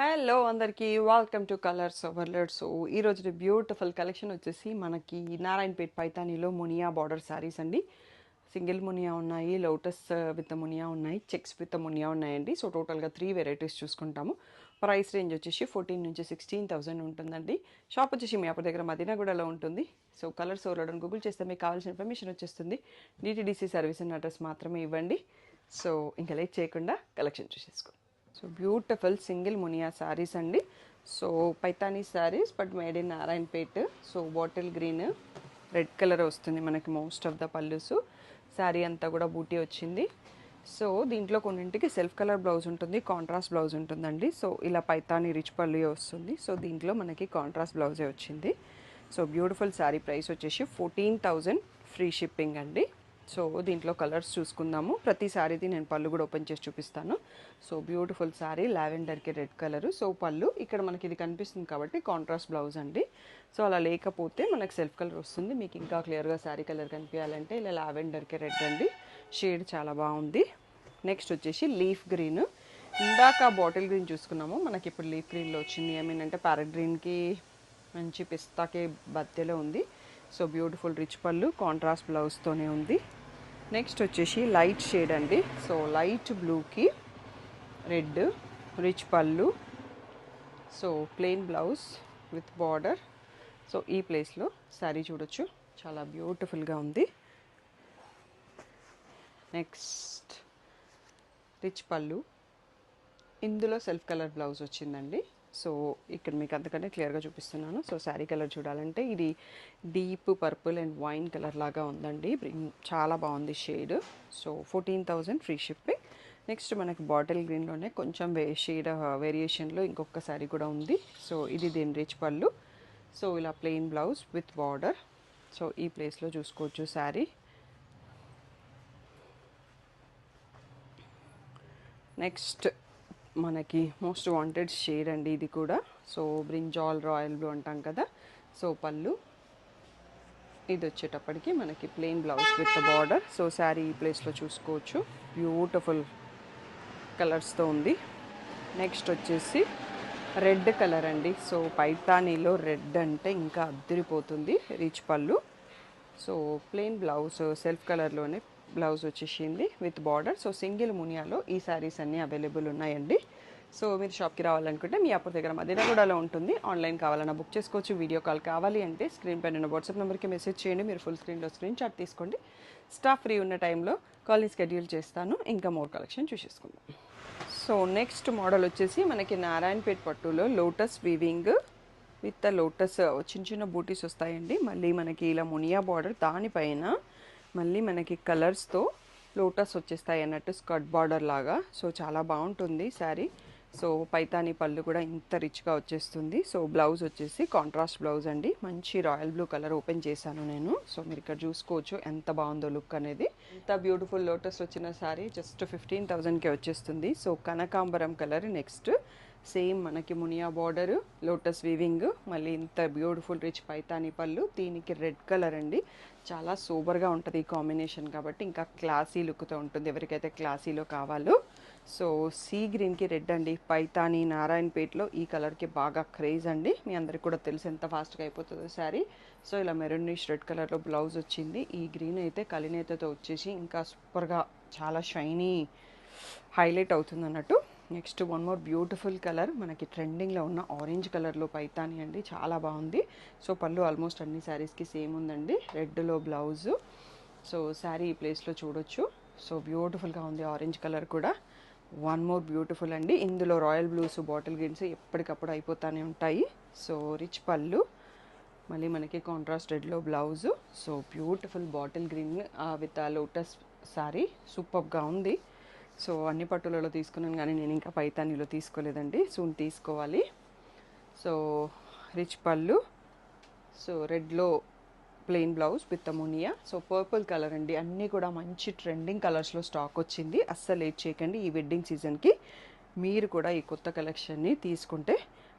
Hello అందరికీ welcome to colours overload. So ఈరోజు beautiful collection వచ్చేసి మనకి నారాయణపేట్ పైతానీలో మునియా బార్డర్ శారీస్ అండి. సింగిల్ మునియా ఉన్నాయి, లోటస్ విత్ మునియా ఉన్నాయి, చెక్స్ విత్ మునియా ఉన్నాయండి. సో టోటల్గా 3 వెరైటీస్ చూసుకుంటాము. ప్రైస్ రేంజ్ వచ్చేసి 14 నుంచి 16,000 ఉంటుందండి. షాప్ వచ్చేసి మీ అప్పటి దగ్గర మదీనాగూడలో ఉంటుంది. సో కలర్స్ ఓవర్లోడ్ అని గూగుల్ చేస్తే మీకు కావాల్సిన ఇన్ఫర్మేషన్ వచ్చేస్తుంది. డిటీడీసీ సర్వీస్ అండ్ అడ్రస్ మాత్రమే ఇవ్వండి. సో ఇంకా లేట్ చేయకుండా కలెక్షన్ చూసేసుకోండి. సో బ్యూటిఫుల్ సింగిల్ మునియా శారీస్ అండి. So Paithani saris but made in Narayanpet. So bottle green red colour వస్తుంది మనకి most of the pallus. Sari అంతా కూడా బూటీ వచ్చింది. సో దీంట్లో కొన్నింటికి సెల్ఫ్ కలర్ బ్లౌజ్ ఉంటుంది, కాంట్రాస్ట్ బ్లౌజ్ ఉంటుందండి. సో ఇలా పైతానీ రిచ్ పల్లు వస్తుంది. సో దీంట్లో మనకి కాంట్రాస్ట్ బ్లౌజే వచ్చింది. సో బ్యూటిఫుల్ శారీ ప్రైస్ వచ్చేసి 14,000 ఫ్రీ షిప్పింగ్ అండి. సో దీంట్లో కలర్స్ చూసుకుందాము. ప్రతి శారీది నేను పళ్ళు కూడా ఓపెన్ చేసి చూపిస్తాను. సో బ్యూటిఫుల్ శారీ లావెండర్కి రెడ్ కలరు. సో పళ్ళు ఇక్కడ మనకి ఇది కనిపిస్తుంది కాబట్టి కాంట్రాస్ట్ బ్లౌజ్ అండి. సో అలా లేకపోతే మనకు సెల్ఫ్ కలర్ వస్తుంది. మీకు ఇంకా క్లియర్గా శారీ కలర్ కనిపించాలంటే ఇలా లావెండర్కి రెడ్ అండి. షేడ్ చాలా బాగుంది. నెక్స్ట్ వచ్చేసి లీఫ్ గ్రీన్. ఇందాక బాటిల్ గ్రీన్ చూసుకున్నాము, మనకి ఇప్పుడు లీఫ్ గ్రీన్లో వచ్చింది. ఏమేంటంటే ప్యారెట్ గ్రీన్కి మంచి పిస్తాకి మధ్యలో ఉంది. సో బ్యూటిఫుల్ రిచ్ పళ్ళు కాంట్రాస్ట్ బ్లౌజ్తోనే ఉంది. నెక్స్ట్ వచ్చేసి లైట్ షేడ్ అండి. సో లైట్ బ్లూకి రెడ్ రిచ్ పళ్ళు. So plain blouse with border. So ఈ ప్లేస్లో శారీ చూడొచ్చు, చాలా బ్యూటిఫుల్గా ఉంది. నెక్స్ట్ రిచ్ పళ్ళు, ఇందులో సెల్ఫ్ కలర్ బ్లౌజ్ వచ్చిందండి. సో ఇక్కడ మీకు అంతకనే క్లియర్గా చూపిస్తున్నాను. సో శారీ కలర్ చూడాలంటే ఇది deep purple and wine colour లాగా ఉందండి. చాలా బాగుంది shade. So 14,000 free shipping. Next మనకి బాటిల్ గ్రీన్లోనే కొంచెం షేడ్ వేరియేషన్లో ఇంకొక శారీ కూడా ఉంది. సో ఇది దీని రిచ్ పళ్ళు. సో ఇలా plain blouse with border. So ఈ ప్లేస్లో చూసుకోవచ్చు శారీ. నెక్స్ట్ మనకి మోస్ట్ వాంటెడ్ షేడ్ అండి ఇది కూడా. సో బ్రింజాల్ రాయల్ బ్లూ అంటాం కదా. సో పళ్ళు ఇది వచ్చేటప్పటికి మనకి plain blouse with border. So sari ఈ ప్లేస్లో చూసుకోవచ్చు, బ్యూటిఫుల్ కలర్స్తో ఉంది. నెక్స్ట్ వచ్చేసి రెడ్ కలర్ అండి. సో పైతానీలో రెడ్ అంటే ఇంకా అద్దరిపోతుంది. రిచ్ పళ్ళు. సో ప్లెయిన్ బ్లౌజ్ సెల్ఫ్ కలర్లోనే బ్లౌజ్ వచ్చేసింది విత్ బార్డర్. సో సింగిల్ మునియాలో ఈ శారీస్ అన్నీ అవైలబుల్ ఉన్నాయండి. సో మీరు షాప్కి రావాలనుకుంటే మీ అప్పటి దగ్గర మదీనాగూడలో ఉంటుంది. ఆన్లైన్ కావాలన్నా బుక్ చేసుకోవచ్చు. వీడియో కాల్ కావాలి అంటే స్క్రీన్ పైన ఉన్న వాట్సాప్ నెంబర్కి మెసేజ్ చేయండి. మీరు ఫుల్ స్క్రీన్లో స్క్రీన్ షాట్ తీసుకోండి. స్టాఫ్ ఫ్రీ ఉన్న టైంలో కాల్ని షెడ్యూల్ చేస్తాను. ఇంకా మోర్ కలెక్షన్ చూసేసుకుందాం. సో నెక్స్ట్ మోడల్ వచ్చేసి మనకి నారాయణపేట్ పట్టులో లోటస్ వీవింగ్ విత్ లోటస్ చిన్న చిన్న బూటీస్ వస్తాయండి. మళ్ళీ మనకి ఇలా మునియా బార్డర్, దానిపైన మళ్ళీ మనకి కలర్స్తో లోటస్ వచ్చేస్తాయి అన్నట్టు స్కర్ట్ బార్డర్ లాగా. సో చాలా బాగుంటుంది శారీ. సో పైతానీ పళ్ళు కూడా ఇంత రిచ్గా వచ్చేస్తుంది. సో బ్లౌజ్ వచ్చేసి కాంట్రాస్ట్ బ్లౌజ్ అండి. మంచి రాయల్ బ్లూ కలర్ ఓపెన్ చేశాను నేను. సో మీరు ఇక్కడ చూసుకోవచ్చు ఎంత బాగుందో లుక్ అనేది. ఇంత బ్యూటిఫుల్ లోటస్ వచ్చిన శారీ జస్ట్ 15,000కే వచ్చేస్తుంది. సో కనకాంబరం కలర్. నెక్స్ట్ సేమ్ మనకి మునియా బార్డర్, లోటస్ వీవింగ్, మళ్ళీ ఇంత బ్యూటిఫుల్ రిచ్ పైతానీ పళ్ళు. దీనికి రెడ్ కలర్ అండి. చాలా సూపర్గా ఉంటుంది ఈ కాంబినేషన్ కాబట్టి ఇంకా క్లాసీ లుక్తో ఉంటుంది ఎవరికైతే క్లాసీలో కావాలో. సో సీ గ్రీన్కి రెడ్ అండి. పైతానీ నారాయణపేట్లో ఈ కలర్కి బాగా క్రేజ్ అండి. మీ అందరికి కూడా తెలుసు ఎంత ఫాస్ట్గా అయిపోతుందో శారీ. సో ఇలా మెరూనిష్ రెడ్ కలర్లో బ్లౌజ్ వచ్చింది. ఈ గ్రీన్ అయితే కలినేతతో వచ్చేసి ఇంకా సూపర్గా చాలా షైనీ హైలైట్ అవుతుంది అన్నట్టు. Next one more beautiful colour, మనకి ట్రెండింగ్లో ఉన్న ఆరెంజ్ కలర్లో పైతానీ అండి. చాలా బాగుంది. సో పళ్ళు ఆల్మోస్ట్ అన్ని శారీస్కి సేమ్ ఉందండి. రెడ్లో బ్లౌజు. సో శారీ ఈ ప్లేస్లో చూడొచ్చు. సో బ్యూటిఫుల్గా ఉంది ఆరెంజ్ కలర్ కూడా. వన్ మోర్ బ్యూటిఫుల్ అండి. ఇందులో రాయల్ బ్లూస్, బాటిల్ గ్రీన్స్ ఎప్పటికప్పుడు అయిపోతూనే ఉంటాయి. సో రిచ్ పళ్ళు, మళ్ళీ మనకి కాంట్రాస్ట్ రెడ్లో blouse. So beautiful bottle green with lotus sari సూపర్గా ఉంది. సో అన్ని పట్టులలో తీసుకున్నాను కానీ నేను ఇంకా పైతానీలో తీసుకోలేదండి. సూన్ తీసుకోవాలి. సో రిచ్ పళ్ళు. సో రెడ్లో ప్లెయిన్ బ్లౌజ్ విత్ మునియా. సో పర్పుల్ కలర్ అండి. అన్నీ కూడా మంచి ట్రెండింగ్ కలర్స్లో స్టాక్ వచ్చింది. అస్సలు లేట్ చేయకండి. ఈ వెడ్డింగ్ సీజన్కి మీరు కూడా ఈ కొత్త కలెక్షన్ని తీసుకుంటే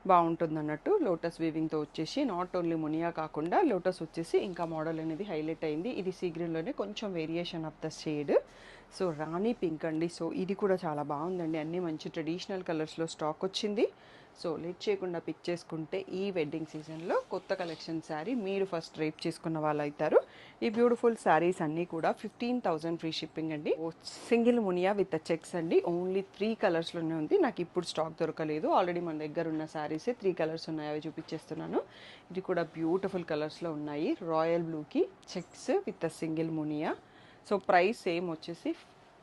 బాగుంటుంది అన్నట్టు. లోటస్ వీవింగ్తో వచ్చేసి నాట్ ఓన్లీ మునియా కాకుండా లోటస్ వచ్చేసి ఇంకా మోడల్ అనేది హైలైట్ అయింది. ఇది సీ గ్రీన్లోనే కొంచెం variation of the shade. So Rani pink అండి. సో ఇది కూడా చాలా బాగుందండి. అన్నీ మంచి ట్రెడిషనల్ కలర్స్లో స్టాక్ వచ్చింది. సో లేట్ చేయకుండా పిక్ చేసుకుంటే ఈ వెడ్డింగ్ సీజన్లో కొత్త కలెక్షన్ శారీ మీరు ఫస్ట్ రేప్ చేసుకున్న వాళ్ళు అవుతారు. ఈ బ్యూటిఫుల్ శారీస్ అన్నీ కూడా 15,000 ఫ్రీ షిప్పింగ్ అండి. సింగిల్ మునియా విత్ చెక్స్ అండి. ఓన్లీ 3 కలర్స్లోనే ఉంది. నాకు ఇప్పుడు స్టాక్ దొరకలేదు. ఆల్రెడీ మన దగ్గర ఉన్న శారీసే 3 కలర్స్ ఉన్నాయి. అవి చూపించేస్తున్నాను. ఇది కూడా బ్యూటిఫుల్ కలర్స్లో ఉన్నాయి. రాయల్ బ్లూకి checks with single Muniya. So price same వచ్చేసి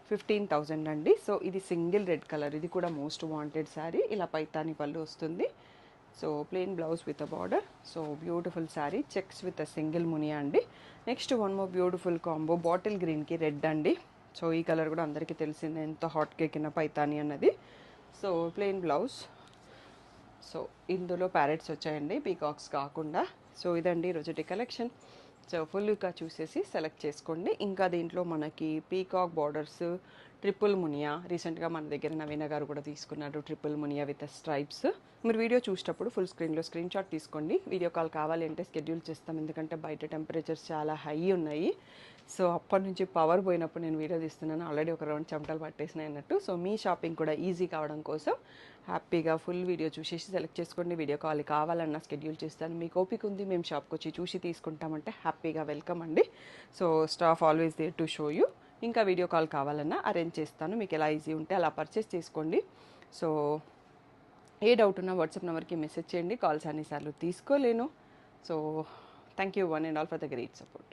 15,000 అండి. సో ఇది సింగిల్ రెడ్ కలర్. ఇది కూడా మోస్ట్ వాంటెడ్ శారీ. ఇలా పైతాని పళ్ళు వస్తుంది. So plain blouse with a border. So beautiful sari, checks with a single మునియా అండి. Next one more beautiful combo, bottle గ్రీన్కి రెడ్ అండి. సో ఈ కలర్ కూడా అందరికీ తెలిసిందే, ఎంత హాట్ కేక్ ఇన్న పైతాని అన్నది. So plain blouse. సో ఇందులో ప్యారెట్స్ వచ్చాయండి, పీకాక్స్ కాకుండా. సో ఇదండి రోజుటి కలెక్షన్. సో ఫుల్గా చూసేసి సెలెక్ట్ చేసుకోండి. ఇంకా దీంట్లో మనకి పీకాక్ బార్డర్స్, ట్రిపుల్ మునియా, రీసెంట్గా మన దగ్గర నవీన గారు కూడా తీసుకున్నారు ట్రిపుల్ మునియా విత్ స్ట్రైప్స్. మీరు వీడియో చూసేటప్పుడు ఫుల్ స్క్రీన్లో స్క్రీన్ షాట్ తీసుకోండి. వీడియో కాల్ కావాలి అంటే షెడ్యూల్ చేస్తాం, ఎందుకంటే బయట టెంపరేచర్స్ చాలా హై ఉన్నాయి. సో అప్పటి నుంచి పవర్ పోయినప్పుడు నేను వీడియో తీస్తున్నాను. ఆల్రెడీ ఒక రౌండ్ చెమటలు పట్టేసినాయి అన్నట్టు. సో మీ షాపింగ్ కూడా ఈజీ కావడం కోసం హ్యాపీగా ఫుల్ వీడియో చూసేసి సెలెక్ట్ చేసుకోండి. వీడియో కాల్ కావాలన్నా షెడ్యూల్ చేస్తాను. మీకు ఓపిక ఉంది, మేము షాప్కి వచ్చి చూసి తీసుకుంటామంటే హ్యాపీగా వెల్కమ్ అండి. So staff always there to show you. ఇంకా వీడియో కాల్ కావాలన్నా అరేంజ్ చేస్తాను. మీకు ఎలా ఈజీ ఉంటే అలా పర్చేస్ చేసుకోండి. సో ఏ డౌట్ ఉన్నా వాట్సాప్ నెంబర్కి మెసేజ్ చేయండి. కాల్స్ అన్నిసార్లు తీసుకోలేను. So thank you one and all for the great support.